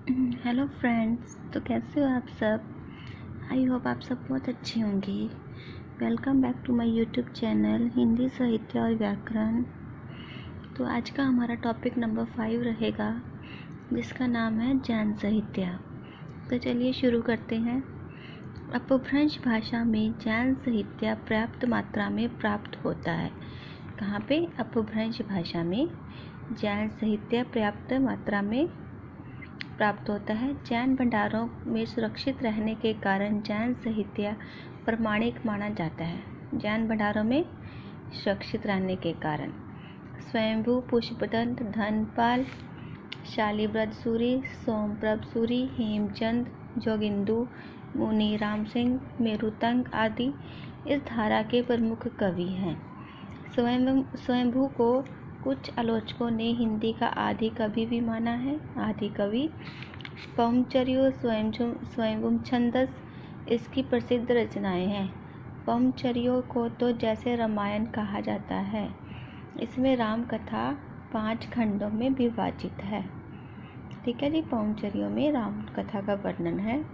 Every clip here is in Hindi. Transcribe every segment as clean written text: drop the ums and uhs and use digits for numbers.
Hello friends. तो कैसे हो आप सब? आई होप आप सब बहुत अच्छे होंगे। Welcome back to my YouTube channel Hindi साहित्य और व्याकरण। तो आज का हमारा टॉपिक नंबर 5 रहेगा, जिसका नाम है जैन साहित्य। तो चलिए शुरू करते हैं। अपभ्रंश भाषा में जैन साहित्य पर्याप्त मात्रा में प्राप्त होता है। कहाँ पे? अपभ्रंश भाषा में जैन साहित्य पर्याप्त मात्रा में प्राप्त होता है। जैन भंडारों में सुरक्षित रहने के कारण जैन साहित्य प्रमाणिक माना जाता है। जैन भंडारों में सुरक्षित रहने के कारण स्वयंभू, पुष्पदंत, धनपाल, शालिव्रत सूरी, सोमप्रभ सूरी, हेमचंद, जोगिंदू, मुनि राम सिंह, मेरुतंग आदि इस धारा के प्रमुख कवि हैं। स्वयंभू को कुछ आलोचकों ने हिंदी का आदि कवि भी माना है। आदि कवि पवमचर्यो, स्वयंभू छंदस इसकी प्रसिद्ध रचनाएं हैं। पवमचर्यो को तो जैसे रामायण कहा जाता है। इसमें राम कथा 5 खंडों में विभाजित है। ठीक है जी। पवमचर्यो में राम कथा का वर्णन है।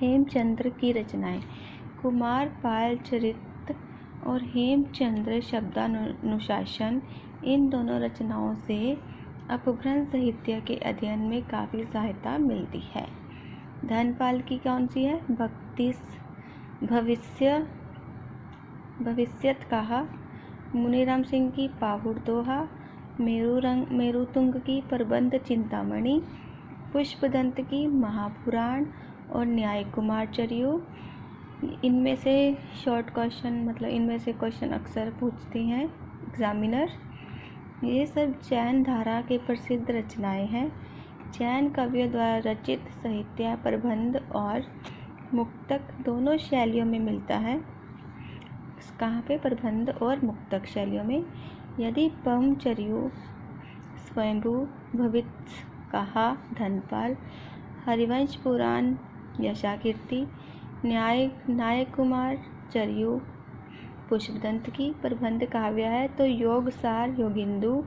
हेमचंद्र की रचनाएं कुमार पाल चरित और हेमचंद्र शब्दानुशासन, इन दोनों रचनाओं से अपभ्रंश साहित्य के अध्ययन में काफ़ी सहायता मिलती है। धनपाल की कौन सी है? भविष्यत कहा। मुनिराम सिंह की पाहुड़ दोहा, मेरुतुंग की प्रबंध चिंतामणि, पुष्पदंत की महापुराण और न्याय कुमारचर्यो। इनमें से शॉर्ट क्वेश्चन, मतलब इनमें से क्वेश्चन अक्सर पूछते हैं एग्जामिनर। ये सब जैन धारा के प्रसिद्ध रचनाएं हैं। जैन कवियों द्वारा रचित साहित्य प्रबंध और मुक्तक दोनों शैलियों में मिलता है। कहाँ पे? प्रबंध और मुक्तक शैलियों में। यदि पवमचर्यो, स्वयंभू, भविष्य कहा, धनपाल, हरिवंश पुराण, यशाकीर्ति, न्याय कुमार चर्यो पुष्पदंत की प्रबंध काव्य है, तो योगसार, योगिंदु,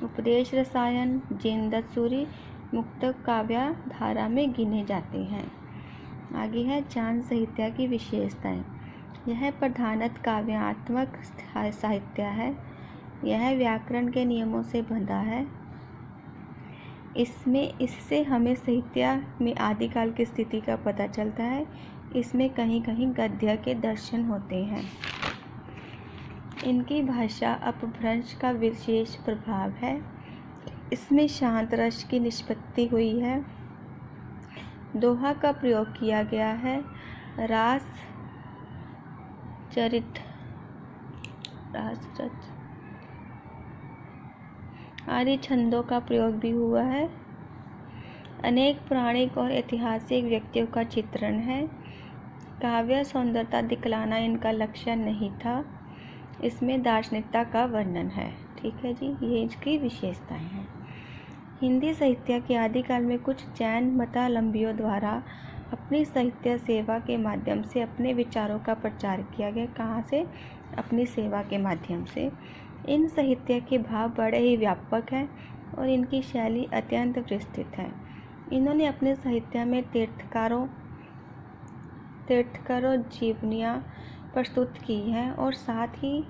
उपदेश रसायन, जिनदत्त सूरी मुक्तक काव्य धारा में गिने जाते हैं। आगे है जैन साहित्य की विशेषताएं। यह प्रधानतः काव्यात्मक साहित्य है। यह व्याकरण के नियमों से बंधा है। इससे हमें साहित्य में आदिकाल की स्थिति का पता चलता है। इसमें कहीं कहीं गद्य के दर्शन होते हैं। इनकी भाषा अपभ्रंश का विशेष प्रभाव है। इसमें शांत रस की निष्पत्ति हुई है। दोहा का प्रयोग किया गया है। रास चरित आदि छंदों का प्रयोग भी हुआ है। अनेक पौराणिक और ऐतिहासिक व्यक्तियों का चित्रण है। काव्य सौंदर्यता दिखलाना इनका लक्ष्य नहीं था। इसमें दार्शनिकता का वर्णन है। ठीक है जी। ये इसकी विशेषताएं हैं। हिंदी साहित्य के आदिकाल में कुछ जैन मतावलंबियों द्वारा अपनी साहित्य सेवा के माध्यम से अपने विचारों का प्रचार किया गया। कहाँ से? अपनी सेवा के माध्यम से। इन साहित्य के भाव बड़े ही व्यापक हैं और इनकी शैली अत्यंत विस्तृत है। इन्होंने अपने साहित्य में तीर्थकारों जीवनियाँ प्रस्तुत की हैं और साथ ही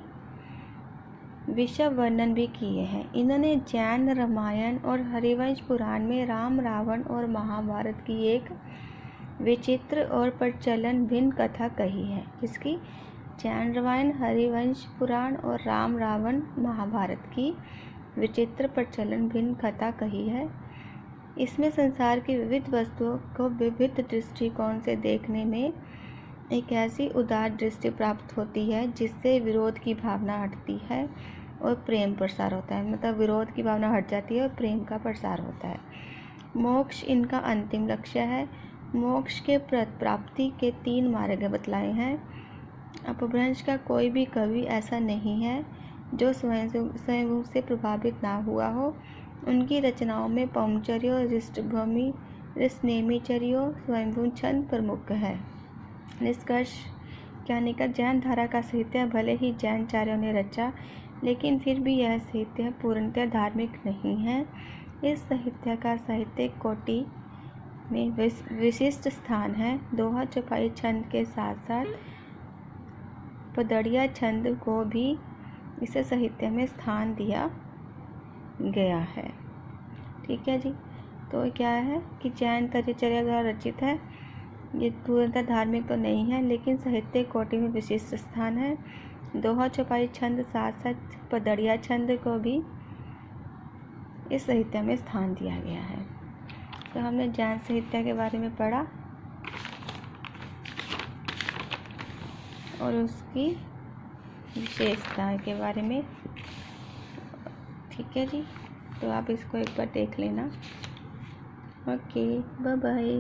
विषय वर्णन भी किए हैं। इन्होंने जैन रामायण और हरिवंश पुराण में राम, रावण और महाभारत की एक विचित्र और प्रचलन भिन्न कथा कही है। जिसकी जैन रामायण, हरिवंश पुराण और राम, रावण, महाभारत की विचित्र प्रचलन भिन्न कथा कही है। इसमें संसार की विविध वस्तुओं को विविध दृष्टिकोण से देखने में एक ऐसी उदार दृष्टि प्राप्त होती है जिससे विरोध की भावना हटती है और प्रेम प्रसार होता है। मतलब विरोध की भावना हट जाती है और प्रेम का प्रसार होता है। मोक्ष इनका अंतिम लक्ष्य है। मोक्ष के प्राप्ति के 3 मार्ग बतलाए हैं। अपभ्रंश का कोई भी कवि ऐसा नहीं है जो स्वयं से प्रभावित ना हुआ हो। उनकी रचनाओं में पवमचर्यो, ऋष्टभूमि, ऋषनेमिचर्यो, स्वयंभू छंद प्रमुख है। निष्कर्ष क्या निकला? जैन धारा का साहित्य भले ही जैनाचार्यों ने रचा, लेकिन फिर भी यह साहित्य पूर्णतः धार्मिक नहीं है। इस साहित्य का साहित्यिक कोटि में विशिष्ट स्थान है। दोहा चौपाई छंद के साथ साथ पदड़िया छंद को भी इस साहित्य में स्थान दिया गया है। ठीक है जी। तो क्या है कि जैन तर्कचर्या द्वारा रचित है। ये पूर्णतः धार्मिक तो नहीं है, लेकिन साहित्य कोटि में विशिष्ट स्थान है। दोहा चौपाई छंद साथ साथ पदड़िया छंद को भी इस साहित्य में स्थान दिया गया है। तो हमने जैन साहित्य के बारे में पढ़ा और उसकी विशेषता के बारे में। ठीक है जी। तो आप इसको एक बार देख लेना। Okay, bye bye.